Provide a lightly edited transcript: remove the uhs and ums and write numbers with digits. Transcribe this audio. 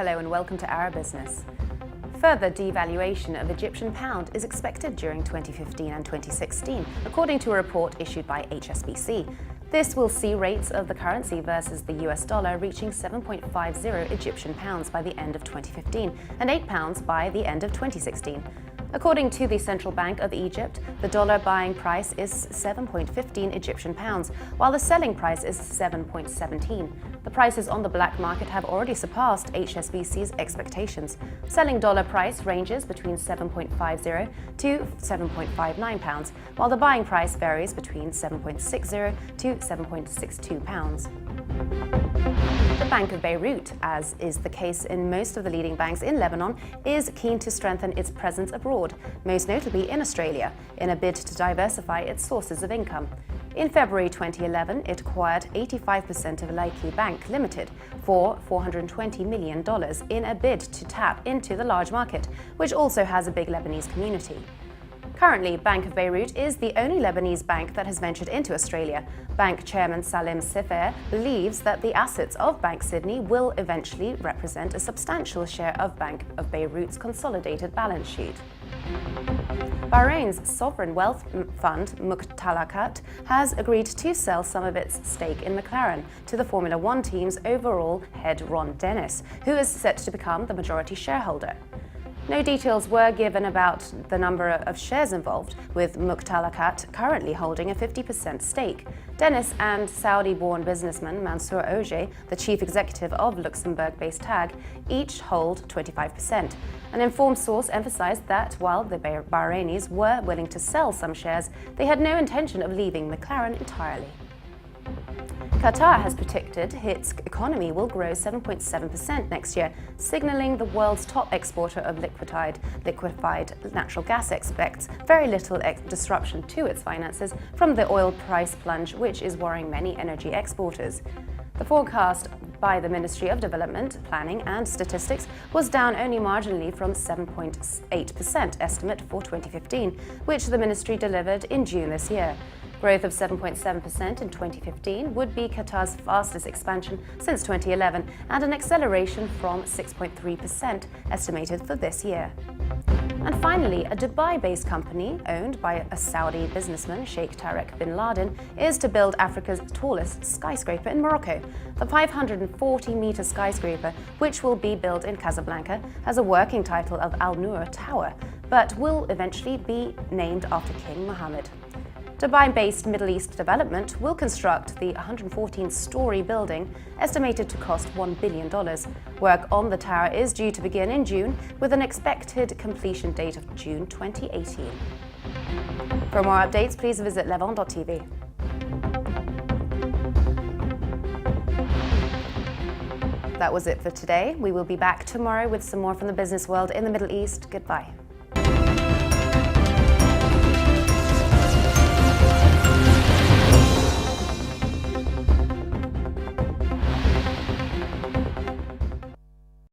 Hello and welcome to Our Business. Further devaluation of Egyptian pound is expected during 2015 and 2016, according to a report issued by HSBC. This will see rates of the currency versus the US dollar reaching 7.50 Egyptian pounds by the end of 2015 and £8 by the end of 2016. According to the Central Bank of Egypt, the dollar buying price is 7.15 Egyptian pounds, while the selling price is 7.17. The prices on the black market have already surpassed HSBC's expectations. Selling dollar price ranges between 7.50 to 7.59 pounds, while the buying price varies between 7.60 to 7.62 pounds. The Bank of Beirut, as is the case in most of the leading banks in Lebanon, is keen to strengthen its presence abroad, most notably in Australia, in a bid to diversify its sources of income. In February 2011, it acquired 85% of Laiki Bank Limited for $420 million in a bid to tap into the large market, which also has a big Lebanese community. Currently, Bank of Beirut is the only Lebanese bank that has ventured into Australia. Bank chairman Salim Sefer believes that the assets of Bank Sydney will eventually represent a substantial share of Bank of Beirut's consolidated balance sheet. Bahrain's sovereign wealth fund, Muqtalakat, has agreed to sell some of its stake in McLaren to the Formula One team's overall head Ron Dennis, who is set to become the majority shareholder. No details were given about the number of shares involved, with Muqtalakat currently holding a 50% stake. Dennis and Saudi-born businessman Mansour Oje, the chief executive of Luxembourg-based TAG, each hold 25%. An informed source emphasized that while the Bahrainis were willing to sell some shares, they had no intention of leaving McLaren entirely. Qatar has predicted its economy will grow 7.7% next year, signaling the world's top exporter of liquefied natural gas expects very little disruption to its finances from the oil price plunge, which is worrying many energy exporters. The forecast by the Ministry of Development, Planning and Statistics was down only marginally from 7.8% estimate for 2015, which the ministry delivered in June this year. Growth of 7.7% in 2015 would be Qatar's fastest expansion since 2011 and an acceleration from 6.3% estimated for this year. And finally, a Dubai-based company owned by a Saudi businessman, Sheikh Tariq bin Laden, is to build Africa's tallest skyscraper in Morocco. The 540-meter skyscraper, which will be built in Casablanca, has a working title of Al Noor Tower, but will eventually be named after King Mohammed. Dubai-based Middle East Development will construct the 114-story building, estimated to cost $1 billion. Work on the tower is due to begin in June, with an expected completion date of June 2018. For more updates, please visit levant.tv. That was it for today. We will be back tomorrow with some more from the business world in the Middle East. Goodbye.